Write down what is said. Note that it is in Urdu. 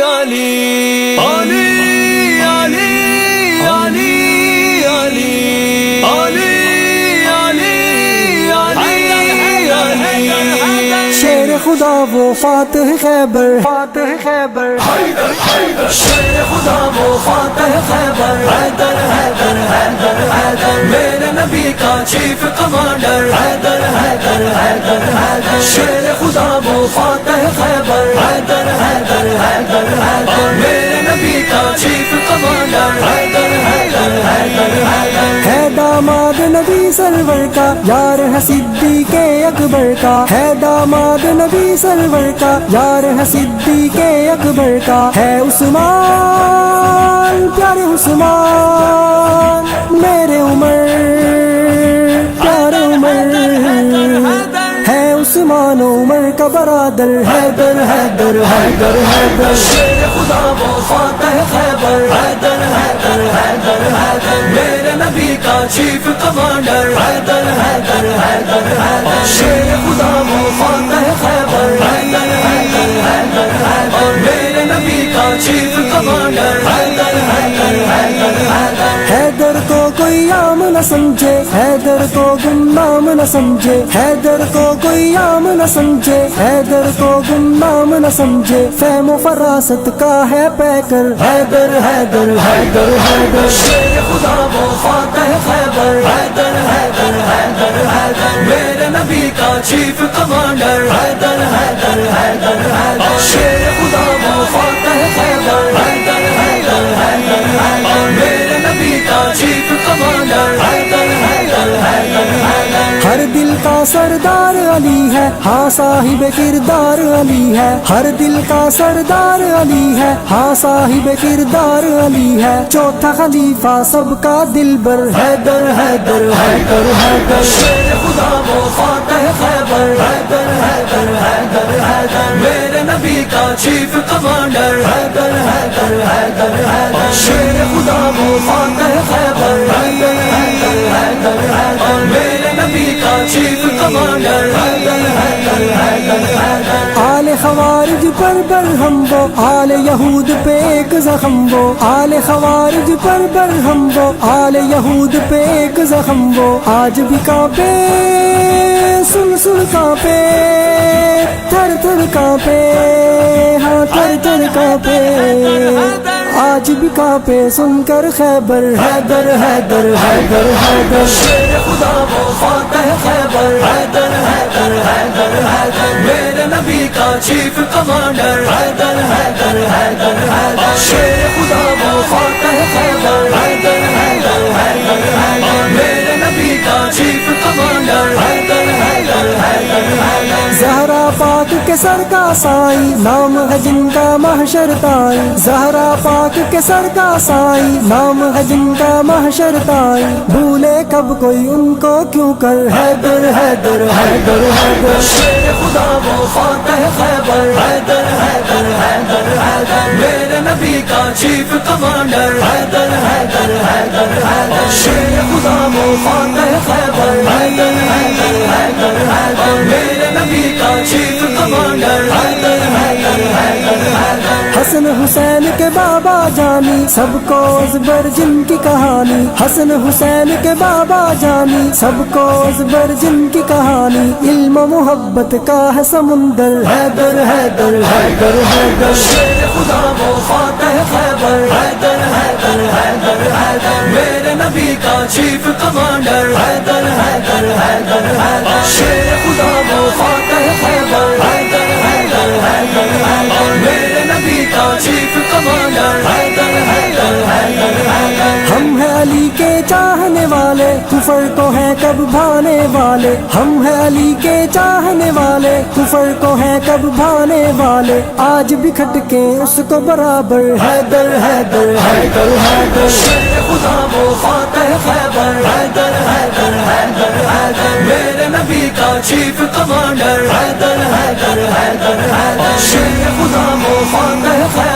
علی علی علی علی علی علی علی شیر خدا وہ فاتح خیبر، فاتح خیبر، شیر خدا وہ فاتح خیبر، حیدر حیدر حیدر حیدر میرے نبی کا چیف کمانڈر، حیدر حیدر حیدر حیدر شیر خدا وہ فاتح خیبر، حیدر حیدر حیدر حیدر میرے نبی کا چیف کمانڈر، حیدر حیدر حیدر حیدر ہے داماد نبی سرور کا، یار ہے صدیق اکبر کا، ہے داماد نبی سرور کا، یار ہے صدیق اکبر کا، ہے عثمان پیارے عثمان میرے عمر پیارے عمر، ہے عثمان عمر کا برادر، حیدر حیدر حیدر حیدر شیر خدا وہ فاتح خیبر، حیدر حیدر حیدر حیدر میرے نبی کا چیف کمانڈر، حیدر حیدر حیدر حیدر شیر خدا وہ فاتح خیبر، حیدر حیدر حیدر حیدر میرے نبی کا چیف کمانڈر، حیدر حیدر حیدر حیدر حیدر کو کوئی عام نہ سمجھے، حیدر کو گمنام نہ سمجھے، حیدر کو کوئی عام نہ سمجھے، حیدر کو گمنام نہ سمجھے، فہم و فراست کا ہے پیکر، حیدر حیدر حیدر حیدر شیر خدا وہ فاتح خیبر، حیدر حیدر حیدر حیدر میرے نبی کا چیف کمانڈر، حیدر حیدر حیدر حیدر شیر خدا وہ فاتح خیبر، حیدر حیدر حیدر حیدر میرے نبی کا چیف کمانڈر، حیدر حیدر حیدر حیدر ہر دل کا سردار علی ہے، ہاں صاحب کردار علی ہے، ہر دل کا سردار علی ہے، ہاں صاحب کردار علی ہے، چوتھا خلیفہ سب کا دلبر، حیدر حیدر حیدر حیدر شیر خدا وہ فاتح خیبر، حیدر حیدر حیدر حیدر میرے نبی کا چیف کمانڈر، حیدر حیدر حیدر حیدر شیر خدا وہ فاتح خیبر، حیدر حیدر حیدر حیدر میرے نبی کا چیف کمانڈر، حیدر حیدر حیدر حیدر آل خوارج پر برہم وہ، آل یہود پہ ایک زخم وہ، آل خوارج پر برہم وہ، آل یہود پہ ایک زخم وہ، آج بھی کانپے سن سن کانپے، تھر تھر کانپے، ہاں تھر تھر کانپے، آج بھی کانپے سن کر خیبر، حیدر حیدر حیدر حیدر شیر خدا وہ فاتح خیبر، حیدر حیدر حیدر حیدر میرے نبی کا چیف کمانڈر، حیدر حیدر حیدر حیدر شیر خدا وہ فاتح خیبر، حیدر حیدر حیدر حیدر میرے نبی کا چیف کمانڈر، حیدر حیدر حیدر حیدر زہرا پاک کے سر کا سائی، نام ہے جن کا محشر تائی، زہرا پاک کے سر کا سائی، نام ہے جن کا محشر تائی، بھولے کب کوئی ان کو کیوں کر، حیدر حیدر حیدر حیدر شیر خدا وہ فاتح خیبر، حیدر حیدر حیدر حیدر میرے نبی کا چیف کمانڈر، حیدر حیدر حیدر حیدر شیر خدا وہ فاتح خیبر، حیدر حیدر حیدر حیدر میرے نبی کا چیف کمانڈر، حیدر حیدر حیدر حیدر حسن حسین کے بابا جانی، سب کو ازبر جن کی کہانی، حسن حسین کے بابا جانی، سب کو ازبر جن کی کہانی، علم و محبت کا ہے سمندر، حیدر حیدر حیدر حیدر شیر خدا وہ فاتح خیبر، حیدر حیدر حیدر حیدر میرے نبی کا چیف کمانڈر، حیدر حیدر حیدر حیدر شیر خدا وہ فاتح خیبر، حیدر حیدر حیدر حیدر میرے نبی کا چیف کمانڈر، حیدر حیدر حیدر حیدر ہم ہیں علی کے چاہنے والے، کفر کو ہیں کب بھانے والے، ہم ہیں علی کے چاہنے والے، کفر کو ہیں کب بھانے والے، آج بھی کھٹکے اس کو برابر، حیدر حیدر حیدر حیدر شیر خدا وہ فاتح خیبر، حیدر حیدر حیدر حیدر میرے نبی کا چیف کمانڈر، حیدر حیدر حیدر حیدر شیر خدا وہ فاتح خیبر